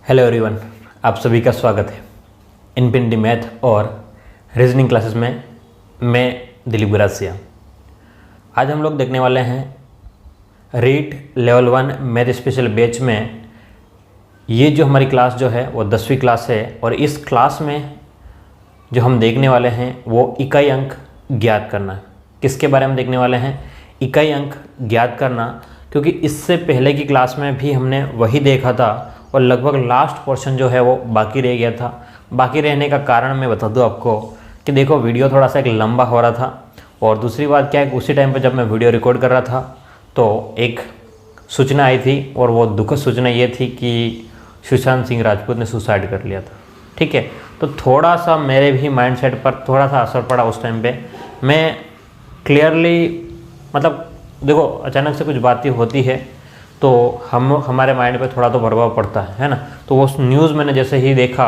Hello everyone, आप सभी का स्वागत है इनफिनिटी मैथ और रीजनिंग क्लासेस में। मैं दिलीप गुरासिया। आज हम लोग देखने वाले हैं REET level 1 math special batch में। ये जो हमारी क्लास जो है वो 10वीं क्लास है और इस क्लास में जो हम देखने वाले हैं वो इकाई अंक ज्ञात करना। किसके बारे में देखने वाले हैं? इकाई अंक ज्ञात करना, क्योंकि इससे पहले की क्लास में भी हमने वही देखा था और लगभग लास्ट पोर्शन जो है वो बाकी रह गया था। बाकी रहने का कारण मैं बता दूं आपको कि देखो, वीडियो थोड़ा सा एक लंबा हो रहा था और दूसरी बात क्या है, उसी टाइम पे जब मैं वीडियो रिकॉर्ड कर रहा था तो एक सूचना आई थी और वो दुखद सूचना ये थी कि सुशांत सिंह राजपूत ने सुसाइड कर लिया था। ठीक है, तो थोड़ा सा मेरे भी माइंड सेट पर थोड़ा सा असर पड़ा उस टाइम पे। मैं क्लियरली मतलब देखो, अचानक से कुछ बातें होती है तो हमारे माइंड पे थोड़ा तो प्रभाव पड़ता है ना। तो वो न्यूज़ मैंने जैसे ही देखा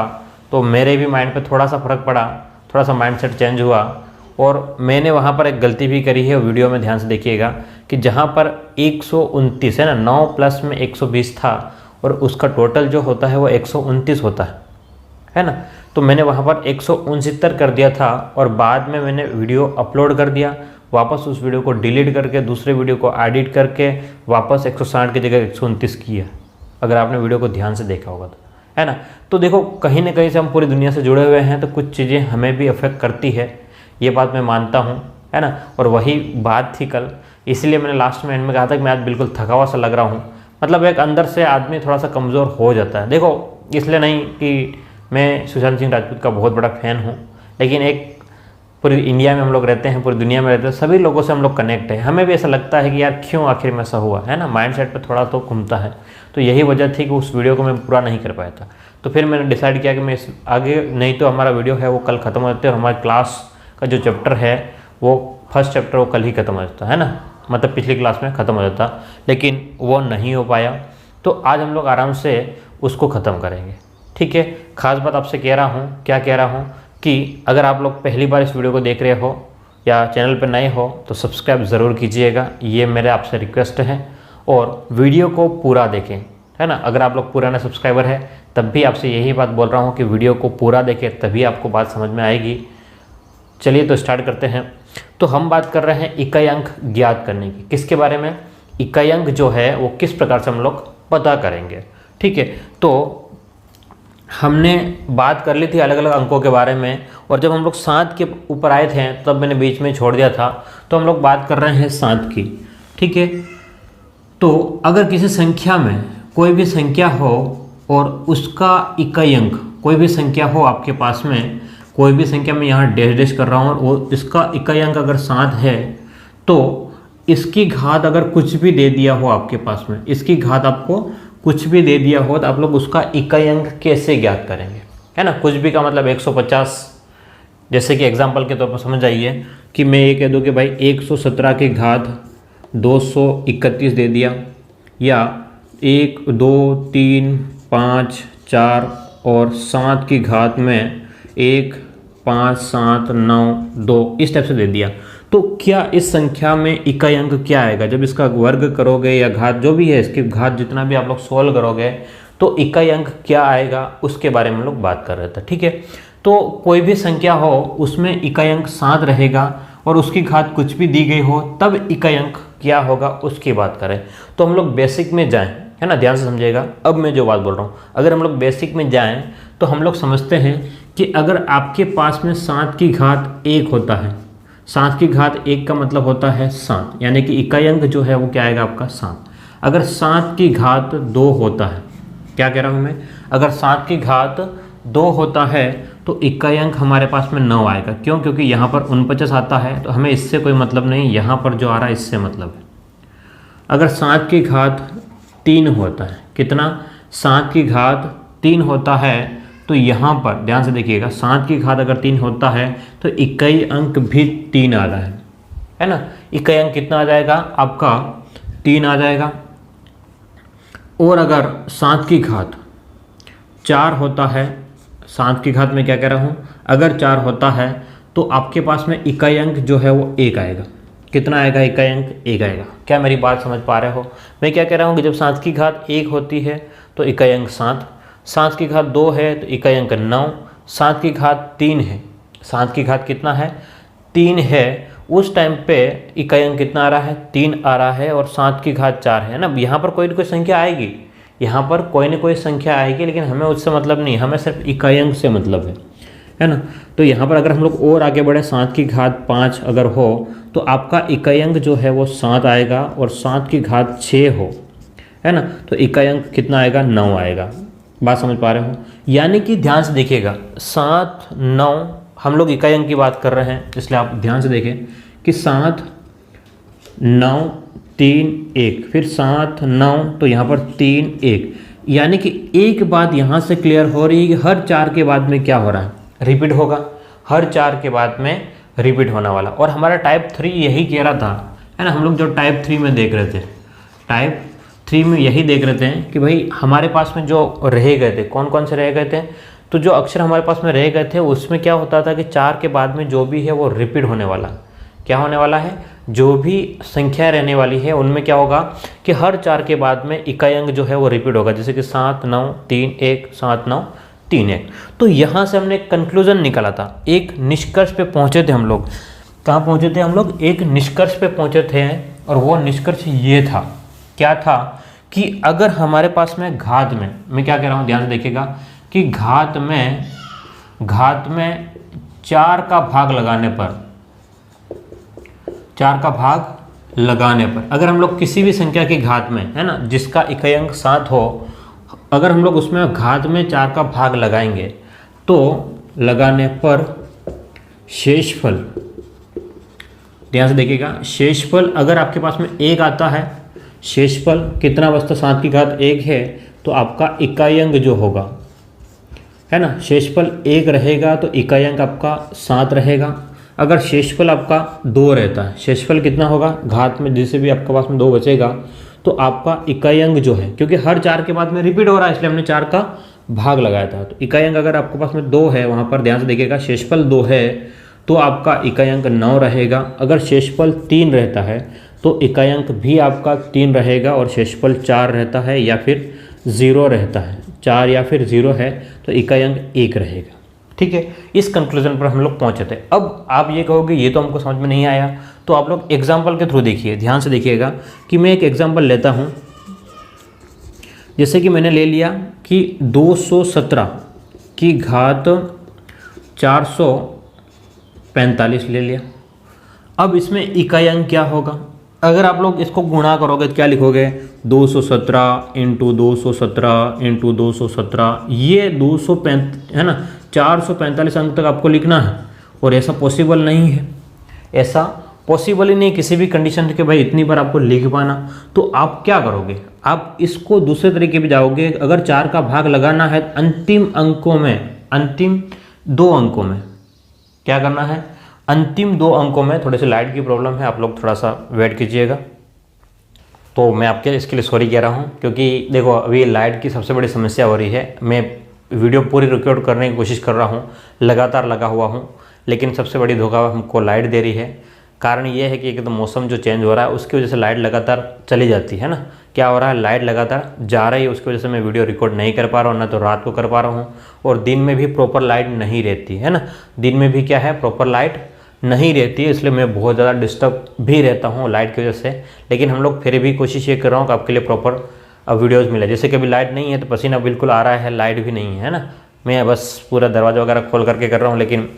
तो मेरे भी माइंड पे थोड़ा सा फर्क पड़ा, थोड़ा सा माइंडसेट चेंज हुआ और मैंने वहाँ पर एक गलती भी करी है। वीडियो में ध्यान से देखिएगा कि जहाँ पर 129 है ना, 9 प्लस में 120 था और उसका टोटल जो होता है वो 129 होता है ना। तो मैंने वहाँ पर 169 कर दिया था और बाद में मैंने वीडियो अपलोड कर दिया, वापस उस वीडियो को डिलीट करके दूसरे वीडियो को एडिट करके वापस 160 की जगह 129 किया। अगर आपने वीडियो को ध्यान से देखा होगा तो, है ना। तो देखो, कहीं ना कहीं से हम पूरी दुनिया से जुड़े हुए हैं तो कुछ चीज़ें हमें भी अफेक्ट करती है, ये बात मैं मानता हूँ, है ना। और वही बात थी कल, इसलिए मैंने लास्ट में एंड में कहा था कि मैं आज बिल्कुल थका हुआ सा लग रहा हूँ। मतलब एक अंदर से आदमी थोड़ा सा कमज़ोर हो जाता है। देखो, इसलिए नहीं कि मैं सुशांत सिंह राजपूत का बहुत बड़ा फ़ैन हूँ, लेकिन एक पूरी इंडिया में हम लोग रहते हैं, पूरी दुनिया में रहते हैं, सभी लोगों से हम लोग कनेक्ट हैं। हमें भी ऐसा लगता है कि यार क्यों आखिर में ऐसा हुआ, है ना। माइंडसेट पे थोड़ा तो घूमता है। तो यही वजह थी कि उस वीडियो को मैं पूरा नहीं कर पाया था। तो फिर मैंने डिसाइड किया कि मैं इस आगे नहीं तो हमारा वीडियो है वो कल ख़त्म हो जाता है और हमारी क्लास का जो चैप्टर है वो फर्स्ट चैप्टर वो कल ही ख़त्म हो जाता है ना, मतलब पिछली क्लास में ख़त्म हो जाता, लेकिन वो नहीं हो पाया। तो आज हम लोग आराम से उसको ख़त्म करेंगे। ठीक है, ख़ास बात आपसे कह रहा हूँ, क्या कह रहा हूँ कि अगर आप लोग पहली बार इस वीडियो को देख रहे हो या चैनल पर नए हो तो सब्सक्राइब ज़रूर कीजिएगा, ये मेरे आपसे रिक्वेस्ट है। और वीडियो को पूरा देखें, है ना। अगर आप लोग पुराने सब्सक्राइबर हैं तब भी आपसे यही बात बोल रहा हूँ कि वीडियो को पूरा देखें, तभी आपको बात समझ में आएगी। चलिए तो स्टार्ट करते हैं। तो हम बात कर रहे हैं इकाई अंक ज्ञात करने की। किसके बारे में? इकाई अंक जो है वो किस प्रकार से हम लोग पता करेंगे। ठीक है, तो हमने बात कर ली थी अलग अलग अंकों के बारे में और जब हम लोग 7 के ऊपर आए थे तब मैंने बीच में छोड़ दिया था। तो हम लोग बात कर रहे हैं 7 की। ठीक है, तो अगर किसी संख्या में कोई भी संख्या हो और उसका इकाई अंक कोई भी संख्या हो आपके पास में, कोई भी संख्या में यहाँ डैश डैश कर रहा हूँ और वो इसका इकाई अंक अगर 7 है तो इसकी घात अगर कुछ भी दे दिया हो आपके पास में, इसकी घात आपको कुछ भी दे दिया हो तो आप लोग उसका इकाई अंक कैसे ज्ञात करेंगे, है ना। कुछ भी का मतलब 150। जैसे कि एग्जांपल के तौर पर समझ आइए कि मैं ये कह दूं कि भाई 117 की घात 231 दे दिया, या 1 2 3 5 4 और 7 की घात में 1 5 7 9 2 इस टाइप से दे दिया। तो क्या इस संख्या में इकाई अंक क्या आएगा? जब इसका वर्ग करोगे या घात जो भी है, इसकी घात जितना भी आप लोग सोल्व करोगे तो इकाई अंक क्या आएगा उसके बारे में हम लोग बात कर रहे थे। ठीक है, तो कोई भी संख्या हो उसमें इकाई अंक 7 रहेगा और उसकी घात कुछ भी दी गई हो तब इकाई अंक क्या होगा उसकी बात करें। तो हम लोग बेसिक में जाएं, है ना, ध्यान से समझिएगा। अब मैं जो बात बोल रहा हूँ, अगर हम लोग बेसिक में जाएं तो हम लोग समझते हैं कि अगर आपके पास में 7 की घात 1 होता है, 7 की घात 1 का मतलब होता है 7, यानी कि इकाई अंक जो है वो क्या आएगा आपका 7। अगर 7 की घात 2 होता है, क्या कह रहा हूँ मैं, अगर 7 की घात 2 होता है तो इकाई अंक हमारे पास में 9 आएगा। क्यों? क्योंकि यहाँ पर 49 आता है तो हमें इससे कोई मतलब नहीं, यहाँ पर जो आ रहा है इससे मतलब है। अगर 7 की घात 3 होता है, कितना? 7 की घात 3 होता है तो यहाँ पर ध्यान से देखिएगा, 7 की घात अगर 3 होता है तो इकाई अंक भी 3 आ रहा है ना। इकाई अंक कितना आ जाएगा आपका? 3 आ जाएगा। और अगर 7 की घात 4 होता है, 7 की घात में क्या कह रहा हूँ, अगर 4 होता है तो आपके पास में इकाई अंक जो है वो 1 आएगा। कितना आएगा? इकाई अंक 1 आएगा। क्या मेरी बात समझ पा रहे हो? मैं क्या कह रहा हूँ कि जब 7 की घात 1 होती है तो इकाई अंक 7, 7 की घात 2 है तो इकाई अंक 9, 7 की घात 3 है, 7 की घात कितना है 3 है, उस टाइम पे इकाई अंक कितना आ रहा है 3 आ रहा है, और 7 की घात 4 है ना। यहाँ पर कोई ना कोई संख्या आएगी, यहाँ पर कोई ना कोई संख्या आएगी, लेकिन हमें उससे मतलब नहीं, हमें सिर्फ इकाई अंक से मतलब है ना। तो यहाँ पर अगर हम लोग और आगे बढ़े 7 की घात 5 अगर हो तो आपका इकाई अंक जो है वो 7 आएगा, और 7 की घात 6 हो, है ना, तो इकाई अंक कितना आएगा 9 आएगा। बात समझ पा रहे हो? यानी कि ध्यान से देखिएगा 7 9 हम लोग इकाई अंक की बात कर रहे हैं, इसलिए आप ध्यान से देखें कि 7 9 3 1, फिर 7 9 तो यहाँ पर 3 1, यानी कि एक बात यहाँ से क्लियर हो रही है कि हर 4 के बाद में क्या हो रहा है, रिपीट होगा, हर 4 के बाद में रिपीट होने वाला। और हमारा टाइप 3 यही कह रहा था, है ना, हम लोग जो टाइप 3 में देख रहे थे, टाइप 3 में यही देख रहे थे कि भाई हमारे पास में जो रह गए थे, कौन कौन से रह गए थे, तो जो अक्षर हमारे पास में रह गए थे उसमें क्या होता था कि 4 के बाद में जो भी है वो रिपीट होने वाला। क्या होने वाला है, जो भी संख्या रहने वाली है उनमें क्या होगा कि हर 4 के बाद में इकाई अंक जो है वो रिपीट होगा, जैसे कि 7 9 3 1, 7 9 3 1। तो यहाँ से हमने कंक्लूजन निकाला था, एक निष्कर्ष पे पहुँचे थे हम लोग। कहाँ पहुँचे थे हम लोग? एक निष्कर्ष पे पहुँचे थे, और वो निष्कर्ष ये था, क्या था कि अगर हमारे पास में घात में, मैं क्या कह रहा हूँ ध्यान से देखिएगा, कि घात में 4 का भाग लगाने पर, 4 का भाग लगाने पर अगर हम लोग किसी भी संख्या की घात में, है ना, जिसका इकाई अंक 7 हो, अगर हम लोग उसमें घात में 4 का भाग लगाएंगे तो लगाने पर शेषफल, ध्यान से देखिएगा, शेषफल अगर आपके पास में 1 आता है, शेषफल कितना बचता, 7 की घात 1 है, तो आपका इकाई अंक जो होगा, है ना, शेषफल 1 रहेगा तो इकाई अंक आपका 7 रहेगा। अगर शेषफल आपका 2 रहता है, शेषफल कितना होगा, घात में जैसे भी आपके पास में 2 बचेगा तो आपका इकाई अंक जो है, क्योंकि हर 4 के बाद में रिपीट हो रहा है इसलिए हमने 4 का भाग लगाया था, तो इकाई अंक अगर आपके पास में 2 है, वहाँ पर ध्यान से देखिएगा शेषफल 2 है तो आपका इकाई अंक 9 रहेगा। अगर शेषफल 3 रहता है तो इकाई अंक भी आपका 3 रहेगा, और शेषफल 4 रहता है या फिर 0 रहता है, 4 या फिर 0 है तो इकाई अंक 1 रहेगा। ठीक है, इस कंक्लूजन पर हम लोग पहुंचे थे। अब आप ये कहोगे ये तो हमको समझ में नहीं आया, तो आप लोग एग्जाम्पल के थ्रू देखिए, ध्यान से देखिएगा कि मैं एक एग्जाम्पल लेता हूं। जैसे कि मैंने ले लिया कि 217 की घात 445 ले लिया। अब इसमें इकाई अंक क्या होगा, अगर आप लोग इसको गुणा करोगे तो क्या लिखोगे, 217 इंटू 217 इंटू 217, ये 245 है ना, 445 अंक तक आपको लिखना है, और ऐसा पॉसिबल नहीं है, ऐसा पॉसिबल ही नहीं किसी भी कंडीशन के भाई इतनी बार आपको लिख पाना। तो आप क्या करोगे, आप इसको दूसरे तरीके भी जाओगे, अगर 4 का भाग लगाना है अंतिम अंकों में, अंतिम 2 अंकों में क्या करना है, अंतिम 2 अंकों में, थोड़े से लाइट की प्रॉब्लम है, आप लोग थोड़ा सा वेट कीजिएगा। तो मैं आपके इसके लिए सॉरी कह रहा हूँ, क्योंकि देखो अभी लाइट की सबसे बड़ी समस्या हो रही है। मैं वीडियो पूरी रिकॉर्ड करने की कोशिश कर रहा हूँ, लगातार लगा हुआ हूँ, लेकिन सबसे बड़ी धोखा हमको लाइट दे रही है। कारण ये है कि एक तो मौसम जो चेंज हो रहा है उसकी वजह से लाइट लगातार चली जाती है ना, क्या हो रहा है, लाइट लगातार जा रही है, उसकी वजह से मैं वीडियो रिकॉर्ड नहीं कर पा रहा हूँ, ना तो रात को कर पा रहा हूँ, और दिन में भी प्रॉपर लाइट नहीं रहती है ना, दिन में भी क्या है प्रॉपर लाइट नहीं रहती है, इसलिए मैं बहुत ज़्यादा डिस्टर्ब भी रहता हूँ लाइट की वजह से। लेकिन हम लोग फिर भी कोशिश ये कर रहा हूँ कि आपके लिए प्रॉपर वीडियोज़ मिले। जैसे कि अभी लाइट नहीं है तो पसीना बिल्कुल आ रहा है, लाइट भी नहीं है ना, मैं बस पूरा दरवाज़ा वगैरह खोल करके कर रहा हूँ, लेकिन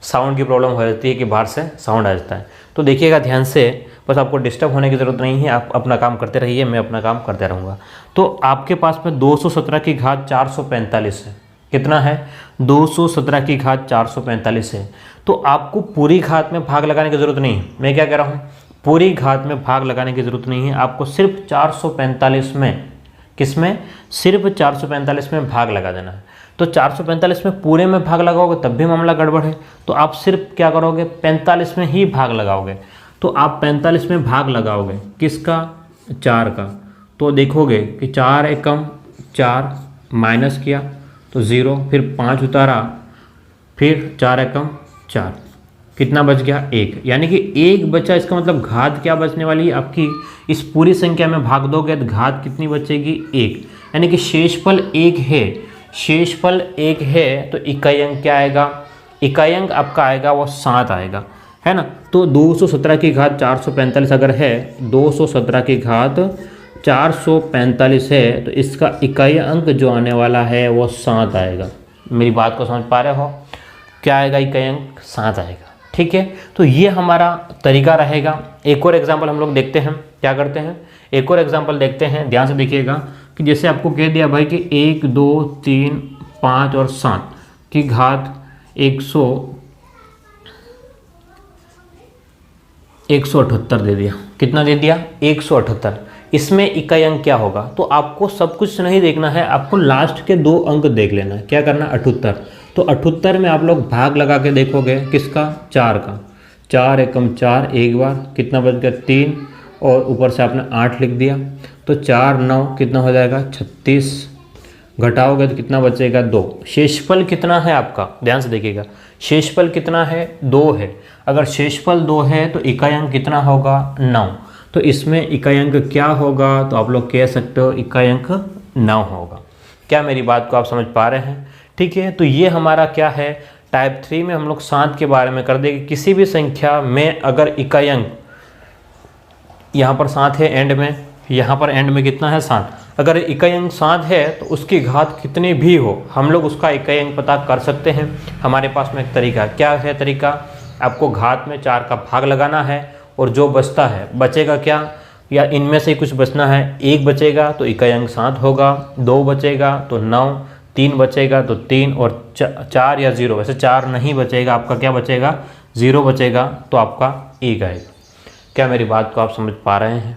साउंड की प्रॉब्लम हो जाती है कि बाहर से साउंड आ जाता है। तो देखिएगा ध्यान से, बस आपको डिस्टर्ब होने की ज़रूरत नहीं है, आप अपना काम करते रहिए, मैं अपना काम करते रहूँगा। तो आपके पास में 217 की घात 445 है, कितना है, 217 की घात 445 है। तो आपको पूरी घात में भाग लगाने की ज़रूरत नहीं है, मैं क्या कह रहा हूँ, पूरी घात में भाग लगाने की ज़रूरत नहीं है, आपको सिर्फ 445 में, किसमें, सिर्फ 445 में भाग लगा देना है। तो 445 में पूरे में भाग लगाओगे तब भी मामला गड़बड़ है, तो आप सिर्फ क्या करोगे, 45 में ही भाग लगाओगे। तो आप 45 में भाग लगाओगे, किसका, 4 का, तो देखोगे कि 4 एकम 4, माइनस किया तो 0, फिर 5 उतारा, फिर 4 एकम 4, कितना बच गया, 1, यानी कि 1 बचा। इसका मतलब घात क्या बचने वाली है आपकी, इस पूरी संख्या में भाग दोगे तो घात कितनी बचेगी, 1, यानी कि शेषफल 1 है, शेषफल 1 है तो इकाई अंक क्या आएगा, इकाई अंक आपका आएगा वो 7 आएगा, है ना। तो 217 की घात 445 अगर है, 217 की घात 445 है तो इसका इकाई अंक जो आने वाला है वो 7 आएगा। मेरी बात को समझ पा रहे हो, क्या आएगा, इकाई अंक 7 आएगा, ठीक है। तो ये हमारा तरीका रहेगा। एक और एग्जाम्पल हम लोग देखते हैं, क्या करते हैं, एक और एग्जाम्पल देखते हैं, ध्यान से देखिएगा कि जैसे आपको कह दिया भाई कि 1 2 3 5 और 7 की घात 178 दे दिया, कितना दे दिया, 178। इसमें इकाई अंक क्या होगा, तो आपको सब कुछ नहीं देखना है, आपको लास्ट के 2 अंक देख लेना है। क्या करना, 78। तो 78 में आप लोग भाग लगा के देखोगे, किसका, 4 का, 4 एकम 4, एक बार कितना बच गया, 3, और ऊपर से आपने 8 लिख दिया, तो 4 9 कितना हो जाएगा, 36, घटाओगे तो कितना बचेगा, 2। शेषफल कितना है आपका, ध्यान से देखिएगा, शेषफल कितना है, 2 है। अगर शेषफल 2 है तो इकाई अंक कितना होगा, 9। तो इसमें इकाई अंक क्या होगा, तो आप लोग कह सकते हो इकाई अंक 9 होगा। क्या मेरी बात को आप समझ पा रहे हैं, ठीक है। तो ये हमारा क्या है, टाइप 3 में हम लोग 7 के बारे में कर देंगे। किसी भी संख्या में अगर इकाई अंक, यहाँ पर 7 है एंड में, यहाँ पर एंड में कितना है, 7, अगर इकाई अंक 7 है तो उसकी घात कितनी भी हो हम लोग उसका इकाई अंक पता कर सकते हैं। हमारे पास में एक तरीका, क्या है तरीका, आपको घात में 4 का भाग लगाना है और जो बचता है, बचेगा क्या, या इनमें से कुछ बचना है, 1 बचेगा तो इकाई अंक 7 होगा, 2 बचेगा तो 9, 3 बचेगा तो 3, और 4 या 0, वैसे 4 नहीं बचेगा, आपका क्या बचेगा, 0 बचेगा, तो आपका 1 आएगा। क्या मेरी बात को आप समझ पा रहे हैं,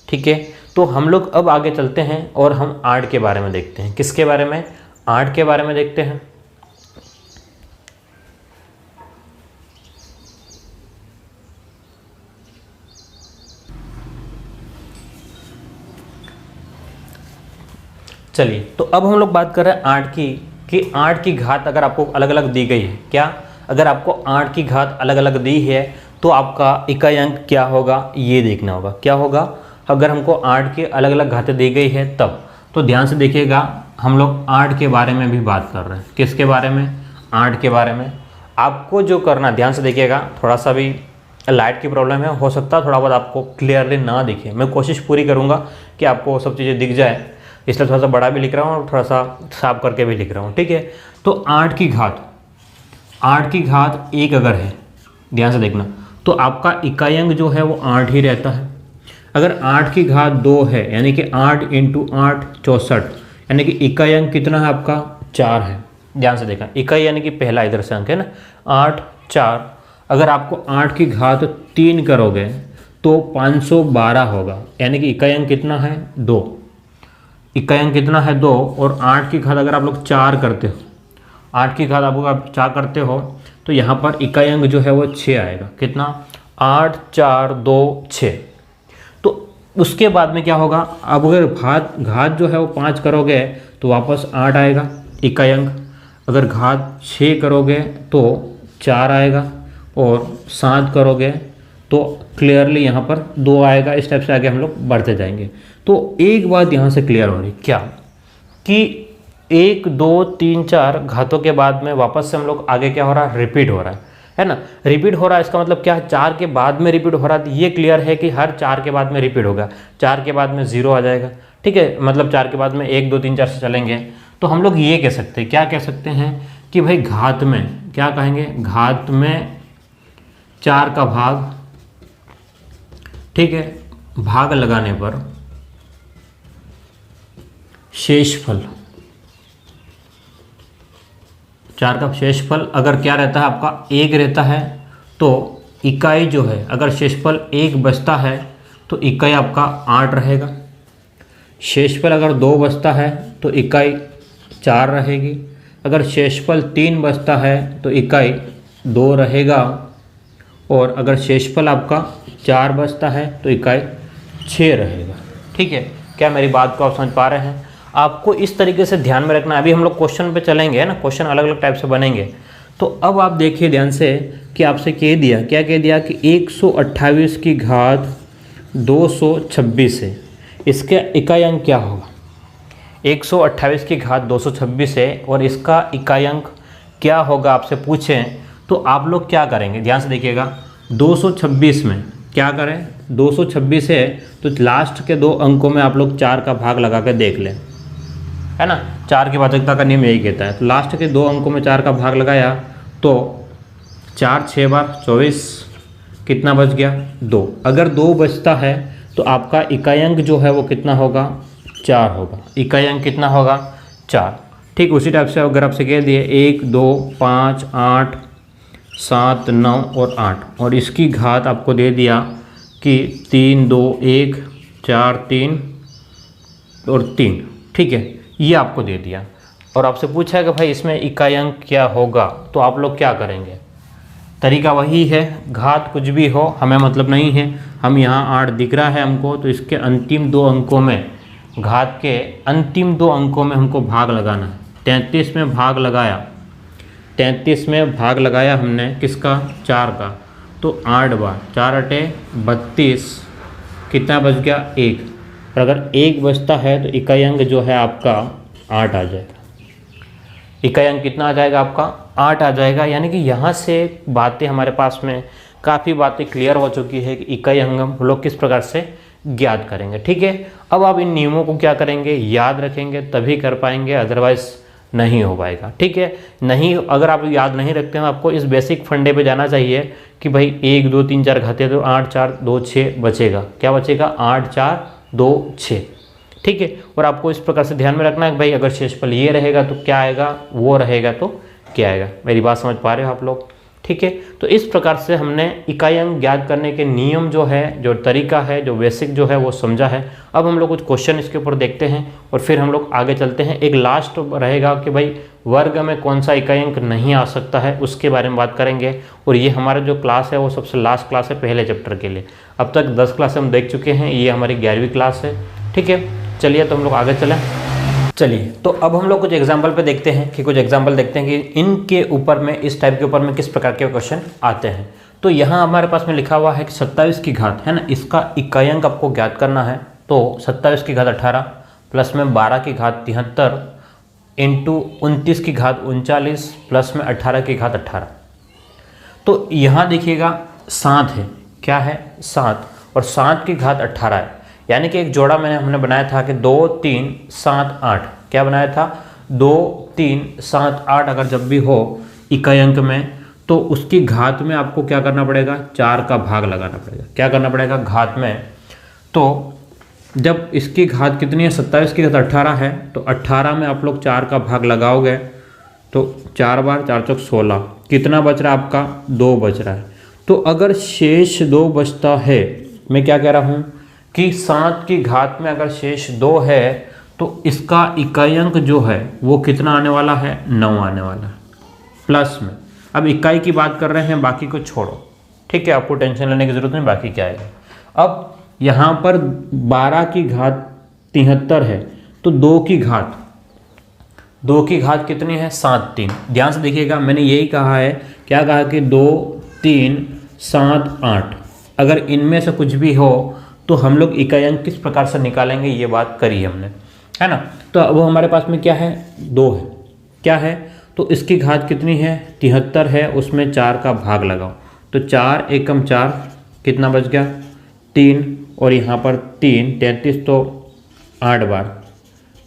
ठीक है। तो हम लोग अब आगे चलते हैं और हम 8 के बारे में देखते हैं। किसके बारे में, 8 के बारे में देखते हैं। चलिए, तो अब हम लोग बात कर रहे हैं 8 की, कि 8 की घात अगर आपको अलग अलग दी गई है, क्या, अगर आपको 8 की घात अलग अलग दी है तो आपका इकाई अंक क्या होगा, ये देखना होगा। क्या होगा, अगर हमको 8 की अलग अलग घातें दी गई है तब, तो ध्यान से देखिएगा, हम लोग 8 के बारे में भी बात कर रहे हैं। किसके बारे में, 8 के बारे में। आपको जो करना, ध्यान से देखिएगा, थोड़ा सा भी लाइट की प्रॉब्लम है, हो सकता है थोड़ा बहुत आपको क्लियरली ना दिखे, मैं कोशिश पूरी करूँगा कि आपको वो सब चीज़ें दिख जाए, इसलिए थोड़ा सा बड़ा भी लिख रहा हूँ और थोड़ा सा साफ करके भी लिख रहा हूँ, ठीक है। तो 8 की घात 1 अगर है, ध्यान से देखना, तो आपका इकाई अंक जो है वो 8 ही रहता है। अगर 8 की घात 2 है, यानी कि 8 × 8 64, यानी कि इकाई अंक कितना है आपका, 4 है। ध्यान से देखना, इकाई यानी कि पहला इधर से अंक है ना, 8 4। अगर आपको 8 की घात 3 करोगे तो 512 होगा, यानी कि इकाई अंक कितना है, 2। इकाई अंक कितना है, 2, और 8 की घात अगर आप लोग 4 करते हो, 8 की घात आप 4 करते हो तो यहाँ पर इकाई अंक जो है वो 6 आएगा। कितना, 8 4 2 6। तो उसके बाद में क्या होगा, अब अगर घात जो है वो 5 करोगे तो वापस 8 आएगा इकाई अंक। अगर घात 6 करोगे तो 4 आएगा, और 7 करोगे तो क्लियरली यहाँ पर 2 आएगा। इस टाइप से आगे हम लोग बढ़ते जाएंगे। तो एक बात यहाँ से क्लियर हो रही, क्या, कि 1 2 3 4 घातों के बाद में वापस से हम लोग आगे क्या हो रहा है, रिपीट हो रहा है ना, रिपीट हो रहा है। इसका मतलब क्या है, 4 के बाद में रिपीट हो रहा है। ये क्लियर है कि हर 4 के बाद में रिपीट होगा, 4 के बाद में 0 आ जाएगा, ठीक है। मतलब 4 के बाद में 1 2 3 4 से चलेंगे तो हम लोग ये कह सकते हैं, क्या कह सकते हैं कि भाई घात में, क्या कहेंगे, घात में 4 का भाग, ठीक है, भाग लगाने पर शेषफल, 4 का शेषफल अगर क्या रहता है आपका, 1 रहता है, तो इकाई जो है, अगर शेषफल 1 बचता है तो इकाई आपका 8 रहेगा। शेषफल अगर 2 बचता है तो इकाई 4 रहेगी। अगर शेषफल 3 बचता है तो इकाई 2 रहेगा। और अगर शेषफल आपका 4 बचता है तो इकाई 6 रहेगा, ठीक है। क्या मेरी बात को आप समझ पा रहे हैं। आपको इस तरीके से ध्यान में रखना है। अभी हम लोग क्वेश्चन पे चलेंगे, है ना, क्वेश्चन अलग अलग टाइप से बनेंगे। तो अब आप देखिए ध्यान से कि आपसे कह दिया, क्या कह दिया कि 128 की घात 226 है, इसके इकाई अंक क्या होगा। 128 की घात 226 है और इसका इकाई अंक क्या होगा आपसे पूछें तो आप लोग क्या करेंगे, ध्यान से देखिएगा। 226 में क्या करें, 226 है तो लास्ट के 2 अंकों में आप लोग 4 का भाग लगा के देख लें, है ना। 4 की वाचकता का नियम यही कहता है। तो लास्ट के 2 अंकों में 4 का भाग लगाया तो 4 6 बार 24, कितना बच गया 2। अगर 2 बचता है तो आपका इकाई अंक जो है वो कितना होगा, 4 होगा। इकाई अंक कितना होगा, 4। ठीक उसी टाइप से अगर आपसे कह दिए 1 2 5 8 7 9 और 8 और इसकी घात आपको दे दिया कि 3 2 1 4 3 और 3, ठीक है, ये आपको दे दिया और आपसे पूछा है कि भाई इसमें इकाई अंक क्या होगा, तो आप लोग क्या करेंगे। तरीका वही है, घात कुछ भी हो हमें मतलब नहीं है। हम यहाँ 8 दिख रहा है हमको, तो इसके अंतिम 2 अंकों में, घात के अंतिम 2 अंकों में हमको भाग लगाना है। 33 में भाग लगाया, 33 में भाग लगाया हमने किसका, 4 का, तो 8 बार 4 अटे 32, कितना बच गया 1। और अगर 1 बचता है तो इकाई अंक जो है आपका 8 आ जाएगा। इकाई अंक कितना आ जाएगा आपका, 8 आ जाएगा। यानी कि यहाँ से बातें हमारे पास में काफ़ी बातें क्लियर हो चुकी है कि इकाई अंक हम लोग किस प्रकार से ज्ञात करेंगे, ठीक है। अब आप इन नियमों को क्या करेंगे, याद रखेंगे तभी कर पाएंगे, अदरवाइज नहीं हो पाएगा, ठीक है। नहीं, अगर आप याद नहीं रखते हैं आपको इस बेसिक फंडे पे जाना चाहिए कि भाई 1 2 3 4 घाते तो 8 4 2 6 बचेगा। क्या बचेगा, 8 4 2 6, ठीक है। और आपको इस प्रकार से ध्यान में रखना है कि भाई अगर शेषफल ये रहेगा तो क्या आएगा, वो रहेगा तो क्या आएगा। मेरी बात समझ पा रहे हो आप लोग, ठीक है। तो इस प्रकार से हमने इकाई अंक ज्ञात करने के नियम जो है, जो तरीका है, जो बेसिक जो है वो समझा है। अब हम लोग कुछ क्वेश्चन इसके ऊपर देखते हैं और फिर हम लोग आगे चलते हैं। एक लास्ट रहेगा कि भाई वर्ग में कौन सा इकाई अंक नहीं आ सकता है, उसके बारे में बात करेंगे। और ये हमारा जो क्लास है वो सबसे लास्ट क्लास है पहले चैप्टर के लिए। अब तक 10 क्लास हम देख चुके हैं, ये हमारी 11वीं क्लास है, ठीक है। चलिए तो हम लोग आगे चलें। चलिए तो अब हम लोग कुछ एग्जाम्पल पे देखते हैं कि इनके ऊपर में, इस टाइप के ऊपर में किस प्रकार के क्वेश्चन आते हैं। तो यहाँ हमारे पास में लिखा हुआ है कि 27 की घात है ना, इसका इकाई अंक आपको ज्ञात करना है। तो 27 की घात 18 प्लस में 12 की घात 73 इंटू 29 की घात 39 प्लस में 18 की घात 18। तो यहाँ देखिएगा 7 है, क्या है 7, और 7 की घात 18 है। यानी कि एक जोड़ा हमने बनाया था कि 2 3 7 8, क्या बनाया था 2 3 7 8। अगर जब भी हो इकाई अंक में तो उसकी घात में आपको क्या करना पड़ेगा, 4 का भाग लगाना पड़ेगा। क्या करना पड़ेगा घात में, तो जब इसकी घात कितनी है, 27 की घात 18 है, तो 18 में आप लोग 4 का भाग लगाओगे तो 4 बार 4 चौक 16, कितना बच रहा है आपका 2 बच रहा है। तो अगर शेष 2 बचता है, मैं क्या कह रहा हूँ कि 7 की घात में अगर शेष 2 है तो इसका इकाई अंक जो है वो कितना आने वाला है, 9 आने वाला है प्लस में। अब इकाई की बात कर रहे हैं, बाकी को छोड़ो, ठीक है, आपको टेंशन लेने की जरूरत नहीं, बाकी क्या आएगा। अब यहाँ पर 12 की घात 73 है तो 2 की घात कितनी है, 7 3। ध्यान से देखिएगा, मैंने यही कहा है, क्या कहा कि 2 3 7 8, अगर इनमें से कुछ भी हो तो हम लोग इकाई अंक किस प्रकार से निकालेंगे, ये बात करी हमने, है ना। तो अब हमारे पास में क्या है, 2 है, क्या है, तो इसकी घात कितनी है 73 है, उसमें 4 का भाग लगाओ तो 4 एकम 4, कितना बच गया 3, और यहाँ पर 3 33 तो 8 बार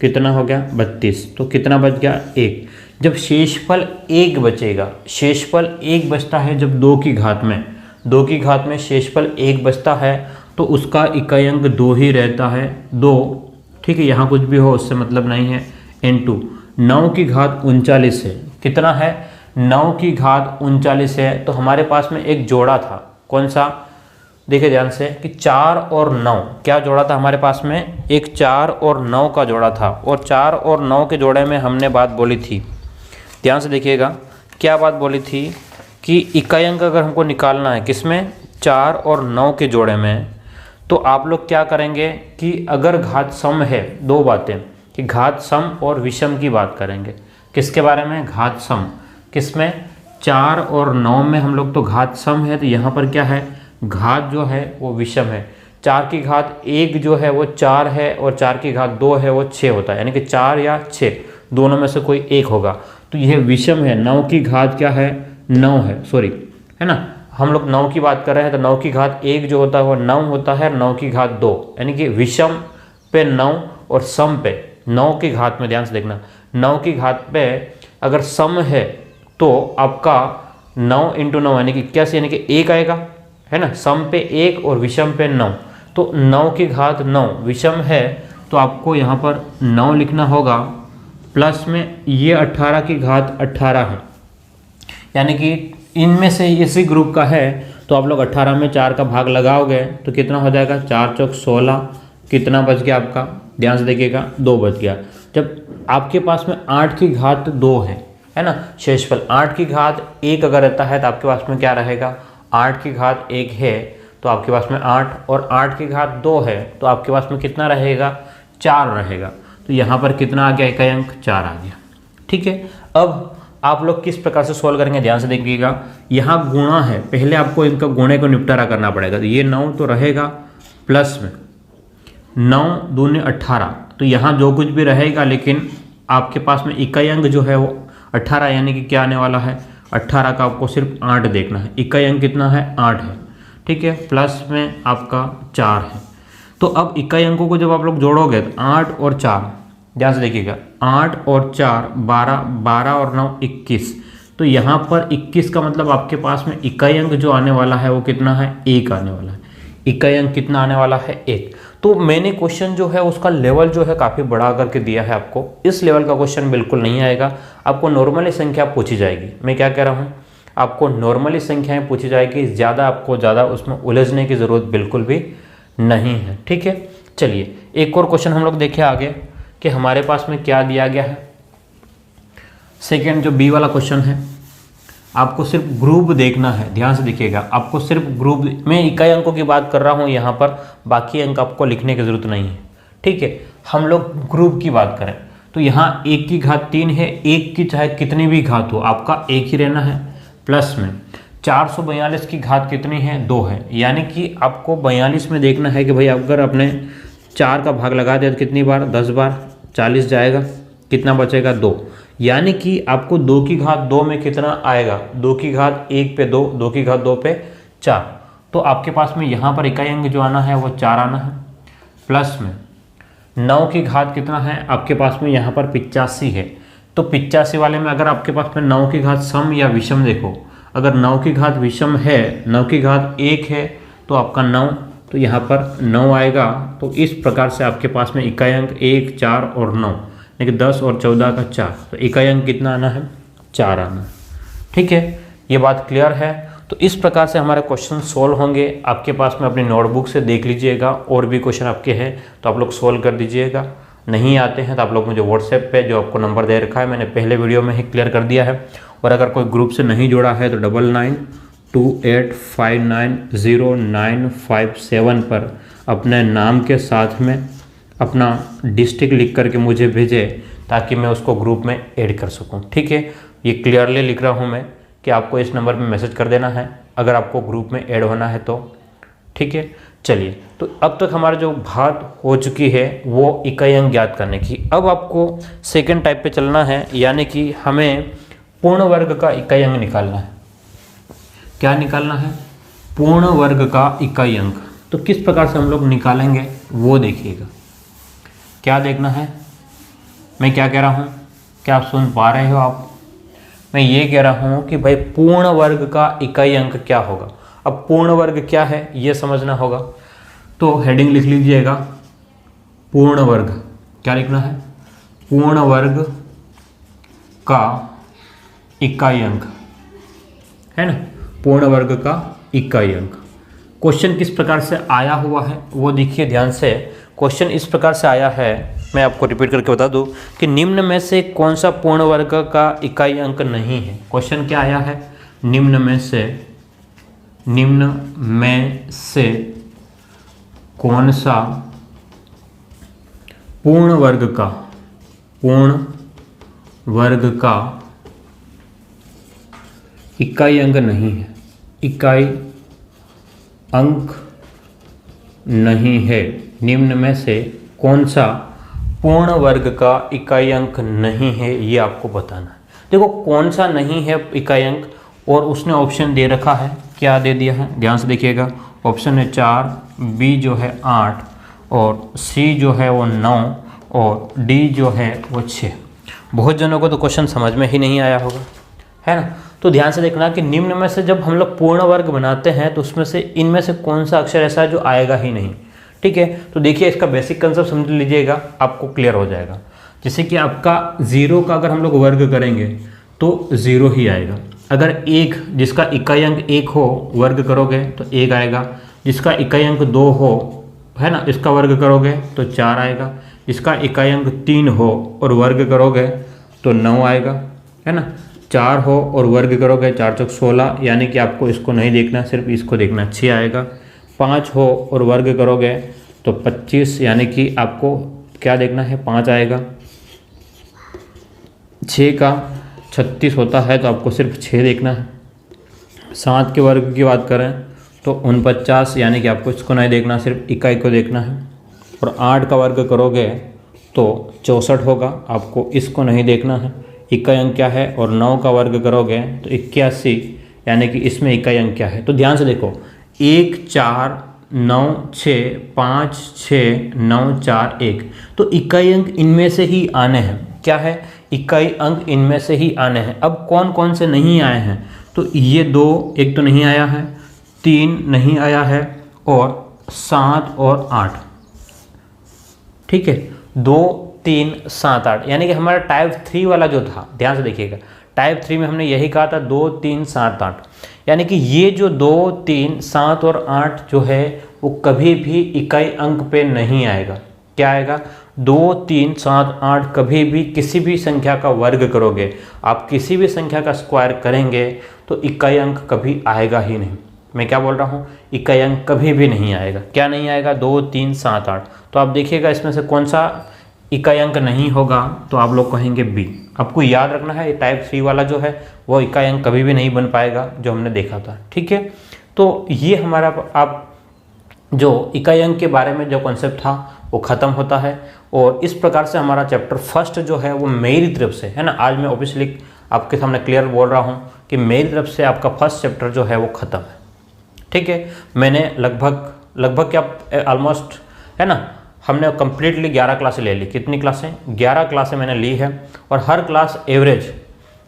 कितना हो गया 32, तो कितना बच गया 1। जब शेषफल 1 बचेगा, शेषफल 1 बचता है जब 2 की घात में शेषफल 1 बचता है तो उसका इकाई अंक 2 ही रहता है, 2, ठीक है, यहाँ कुछ भी हो उससे मतलब नहीं है। इनटू 9 की घात 39 है, कितना है 9 की घात 39 है। तो हमारे पास में एक जोड़ा था, कौन सा, देखिए ध्यान से कि 4 और 9, क्या जोड़ा था हमारे पास में, एक 4 और 9 का जोड़ा था। और 4 और 9 के जोड़े में हमने बात बोली थी, ध्यान से देखिएगा, क्या बात बोली थी कि इकाई अंक अगर हमको निकालना है किसमें, 4 और 9 के जोड़े में, तो आप लोग क्या करेंगे कि अगर घात सम है, 2 बातें कि घात सम और विषम की बात करेंगे। किसके बारे में, घात सम, किसमें 4 और 9 में हम लोग तो घात सम है, तो यहाँ पर क्या है, घात जो है वो विषम है। 4 की घात 1 जो है वो 4 है और 4 की घात 2 है वो 6 होता है, यानी कि 4 या 6 दोनों में से कोई एक होगा। तो यह विषम है। 9 की घात क्या है, 9 है, सॉरी, है ना, हम लोग 9 की बात कर रहे हैं, तो 9 की घात 1 जो होता है वो 9 होता है, 9 की घात 2, यानी कि विषम पे 9 और सम पे 9 की घात में, ध्यान से देखना, 9 की घात पे अगर सम है तो आपका 9 × 9 यानी कि कैसे, यानी कि 1 आएगा, है ना, सम पे 1 और विषम पे 9, तो 9 की घात 9 विषम है, तो आपको यहाँ पर 9 लिखना होगा, प्लस में ये 18 की घात 18 है, यानी कि इनमें से इसी ग्रुप का है, तो आप लोग 18 में 4 का भाग लगाओगे तो कितना हो जाएगा, 4 चौक 16, कितना बच गया आपका, ध्यान से देखिएगा, 2 बच गया। जब आपके पास में 8 की घात 2 है ना, शेषफल 8 की घात 1 अगर रहता है तो आपके पास में क्या रहेगा, 8 की घात 1 है तो आपके पास में 8, और 8 की घात 2 है तो आपके पास में कितना रहेगा, 4 रहेगा। तो यहाँ पर कितना आ गया, इकाई अंक 4 आ गया। ठीक है, अब आप लोग किस प्रकार से सोल्व करेंगे, ध्यान से देखिएगा। यहाँ गुणा है, पहले आपको इनका गुणे को निपटारा करना पड़ेगा। तो ये 9 तो रहेगा, प्लस में 9 दूने 18, तो यहाँ जो कुछ भी रहेगा, लेकिन आपके पास में इकाई अंक जो है वो 18, यानी कि क्या आने वाला है, 18 का आपको सिर्फ 8 देखना है, इकाई अंक कितना है, 8 है। ठीक है, प्लस में आपका 4 है। तो अब इकाई अंकों को जब आप लोग जोड़ोगे तो 8 और 4, ध्यान से देखिएगा, 8 और 4 12, 12 और 9 21, तो यहाँ पर 21 का मतलब आपके पास में इकाई अंक जो आने वाला है वो कितना है, 1 आने वाला है। इकाई अंक कितना आने वाला है, 1। तो मैंने क्वेश्चन जो है उसका लेवल जो है काफ़ी बढ़ा करके दिया है आपको। इस लेवल का क्वेश्चन बिल्कुल नहीं आएगा, आपको नॉर्मली संख्या पूछी जाएगी। मैं क्या कह रहा हूँ, आपको नॉर्मली संख्याएँ पूछी जाएगी, आपको ज़्यादा उसमें उलझने की ज़रूरत बिल्कुल भी नहीं है। ठीक है, चलिए एक और क्वेश्चन हम लोग देखें आगे कि हमारे पास में क्या दिया गया है। सेकेंड जो बी वाला क्वेश्चन है, आपको सिर्फ ग्रुप देखना है, ध्यान से देखिएगा, आपको सिर्फ ग्रुप, मैं इकाई अंकों की बात कर रहा हूँ यहाँ पर, बाकी अंक आपको लिखने की ज़रूरत नहीं है। ठीक है, हम लोग ग्रुप की बात करें तो यहाँ 1 की घात 3 है, 1 की चाहे कितनी भी घात हो आपका 1 ही रहना है, प्लस में 442 की घात कितनी है, 2 है, यानी कि आपको 42 में देखना है कि भाई अगर अपने 4 का भाग लगा दिया तो कितनी बार, 10 बार, 40 जाएगा, कितना बचेगा, 2, यानी कि आपको 2 की घात 2 में कितना आएगा, 2 की घात 1 पे 2, 2 की घात 2 पे 4, तो आपके पास में यहाँ पर इकाई अंक जो आना है वो 4 आना है, प्लस में 9 की घात कितना है आपके पास में यहाँ पर 85 है, तो 85 वाले में अगर आपके पास में 9 की घात सम या विषम देखो, अगर 9 की घात विषम है, 9 की घात 1 है तो आपका 9, तो यहाँ पर 9 आएगा। तो इस प्रकार से आपके पास में इकाई अंक 1, 4 और 9, यानी कि 10 और 14 का 4, तो इकाई अंक कितना आना है, 4 आना है। ठीक है, ये बात क्लियर है। तो इस प्रकार से हमारे क्वेश्चन सोल्व होंगे। आपके पास में अपनी नोटबुक से देख लीजिएगा, और भी क्वेश्चन आपके हैं तो आप लोग सोल्व कर दीजिएगा। नहीं आते हैं तो आप लोग मुझे व्हाट्सएप पे जो आपको नंबर दे रखा है, मैंने पहले वीडियो में ही क्लियर कर दिया है। और अगर कोई ग्रुप से नहीं जुड़ा है तो 9928590957 पर अपने नाम के साथ में अपना डिस्ट्रिक्ट लिख करके मुझे भेजे, ताकि मैं उसको ग्रुप में ऐड कर सकूं। ठीक है, ये क्लियरली लिख रहा हूं मैं कि आपको इस नंबर पे मैसेज कर देना है अगर आपको ग्रुप में ऐड होना है तो। ठीक है, चलिए, तो अब तक हमारा जो बात हो चुकी है वो इकाई अंक ज्ञात करने की। अब आपको सेकेंड टाइप पे चलना है, यानी कि हमें पूर्ण वर्ग का इकाई अंक निकालना है। क्या निकालना है, पूर्ण वर्ग का इकाई अंक। तो किस प्रकार से हम लोग निकालेंगे वो देखिएगा। क्या देखना है, मैं क्या कह रहा हूँ, क्या आप सुन पा रहे हो आप? मैं ये कह रहा हूँ कि भाई पूर्ण वर्ग का इकाई अंक क्या होगा। अब पूर्ण वर्ग क्या है ये समझना होगा, तो हेडिंग लिख लीजिएगा, पूर्ण वर्ग। क्या लिखना है, पूर्ण वर्ग का इकाई अंक, है ना, पूर्ण वर्ग का इकाई अंक। क्वेश्चन किस प्रकार से आया हुआ है वो देखिए ध्यान से। क्वेश्चन इस प्रकार से आया है, मैं आपको रिपीट करके बता दूं कि निम्न में से कौन सा पूर्ण वर्ग का इकाई अंक नहीं है। क्वेश्चन क्या आया है, निम्न में से कौन सा पूर्ण वर्ग का इकाई अंक नहीं है, इकाई अंक नहीं है। निम्न में से कौन सा पूर्ण वर्ग का इकाई अंक नहीं है, ये आपको बताना है। देखो कौन सा नहीं है इकाई अंक, और उसने ऑप्शन दे रखा है, क्या दे दिया है, ध्यान से देखिएगा। ऑप्शन है 4, बी जो है 8, और सी जो है वो 9, और डी जो है वो 6। बहुत जनों को तो क्वेश्चन समझ में ही नहीं आया होगा, है ना। तो ध्यान से देखना कि निम्न में से जब हम लोग पूर्ण वर्ग बनाते हैं तो उसमें से इनमें से कौन सा अक्षर ऐसा है जो आएगा ही नहीं। ठीक है, तो देखिए इसका बेसिक कंसेप्ट समझ लीजिएगा, आपको क्लियर हो जाएगा। जैसे कि आपका 0 का अगर हम लोग वर्ग करेंगे तो 0 ही आएगा। अगर 1 जिसका इकाई अंक 1 हो वर्ग करोगे तो 1 आएगा। जिसका इकाई अंक 2 हो, है ना, इसका वर्ग करोगे तो 4 आएगा। जिसका इकाई अंक 3 हो और वर्ग करोगे तो 9 आएगा, है ना। 4 हो और वर्ग करोगे 4 चौक 16, यानी कि आपको इसको नहीं देखना, सिर्फ इसको देखना, 6 आएगा। 5 हो और वर्ग करोगे तो 25, यानी कि आपको क्या देखना है, 5 आएगा। 6 का 36 होता है तो आपको सिर्फ 6 देखना है। 7 के वर्ग की बात करें तो 49, यानी कि आपको इसको नहीं देखना, सिर्फ इकाई को देखना है। और 8 का वर्ग करोगे तो 64 होगा, आपको इसको नहीं देखना है, इकाई अंक क्या है। और 9 का वर्ग करोगे तो 81, यानी कि इसमें इकाई अंक क्या है। तो ध्यान से देखो, 1 4 9 6 5 6 9 4 1, तो इकाई अंक इनमें से ही आने हैं। क्या है, इकाई अंक इनमें से ही आने हैं। अब कौन कौन से नहीं आए हैं, तो ये 2, एक तो नहीं आया है, 3 नहीं आया है, और 7 और 8। ठीक है, 2 3 7 8, यानी कि हमारा टाइप 3 वाला जो था, ध्यान से देखिएगा, टाइप 3 में हमने यही कहा था 2 3 7 8, यानी कि ये जो 2 3 7 और 8 जो है वो कभी भी इकाई अंक पे नहीं आएगा। क्या आएगा, 2 3 7 8 कभी भी किसी भी संख्या का वर्ग करोगे, आप किसी भी संख्या का स्क्वायर करेंगे तो इकाई अंक कभी आएगा ही नहीं। मैं क्या बोल रहा हूँ, इकाई अंक कभी भी नहीं आएगा। क्या नहीं आएगा, 2 3 7 8। तो आप देखिएगा इसमें से कौन सा इकाई अंक नहीं होगा, तो आप लोग कहेंगे बी। आपको याद रखना है, टाइप 3 वाला जो है वो इकाई अंक कभी भी नहीं बन पाएगा, जो हमने देखा था। ठीक है, तो ये हमारा आप जो इकाई अंक के बारे में जो कॉन्सेप्ट था वो ख़त्म होता है। और इस प्रकार से हमारा चैप्टर फर्स्ट जो है वो मेरी तरफ से, है ना, आज मैं ऑब्वियसली आपके सामने क्लियर बोल रहा हूँ कि मेरी तरफ से आपका फर्स्ट चैप्टर जो है वो ख़त्म है। ठीक है, मैंने लगभग क्या ऑलमोस्ट, है ना, हमने कम्प्लीटली 11 क्लासें ले ली। कितनी क्लासें, 11 क्लासें मैंने ली है। और हर क्लास एवरेज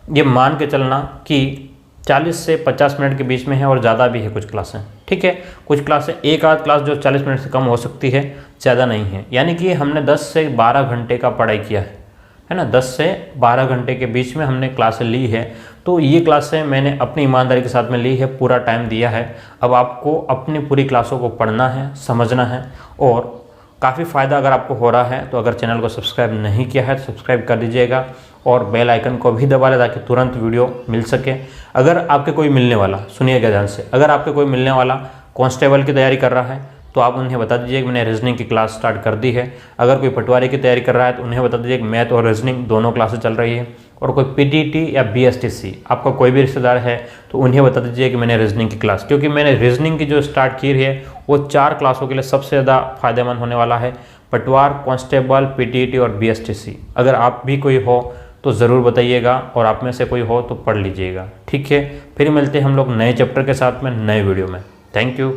ये मान के चलना कि 40 से 50 मिनट के बीच में है, और ज़्यादा भी है कुछ क्लासें। ठीक है, कुछ क्लासें, एक आध क्लास जो 40 मिनट से कम हो सकती है, ज़्यादा नहीं है। यानी कि हमने 10 से 12 घंटे का पढ़ाई किया है ना, 10 से 12 घंटे के बीच में हमने क्लासें ली है। तो ये क्लासें मैंने अपनी ईमानदारी के साथ में ली है, पूरा टाइम दिया है। अब आपको अपनी पूरी क्लासों को पढ़ना है, समझना है, और काफ़ी फ़ायदा अगर आपको हो रहा है तो अगर चैनल को सब्सक्राइब नहीं किया है तो सब्सक्राइब कर दीजिएगा, और बेल आइकन को भी दबा लें ताकि तुरंत वीडियो मिल सके। अगर आपके कोई मिलने वाला, सुनिएगा ध्यान से, अगर आपके कोई मिलने वाला कांस्टेबल की तैयारी कर रहा है तो आप उन्हें बता दीजिए कि मैंने रीजनिंग की क्लास स्टार्ट कर दी है। अगर कोई पटवारी की तैयारी कर रहा है तो उन्हें बता दीजिए कि मैथ और रीजनिंग दोनों क्लासेस चल रही है। और कोई पीटीटी या बीएसटीसी आपका कोई भी रिश्तेदार है तो उन्हें बता दीजिए कि मैंने रीजनिंग की क्लास, क्योंकि मैंने रीजनिंग की जो स्टार्ट की है वो 4 क्लासों के लिए सबसे ज़्यादा फायदेमंद होने वाला है, पटवार, कांस्टेबल, पीटीटी और बीएसटीसी। अगर आप भी कोई हो तो ज़रूर बताइएगा, और आप में से कोई हो तो पढ़ लीजिएगा। ठीक है, फिर मिलते हैं हम लोग नए चैप्टर के साथ में, नए वीडियो में। Thank you.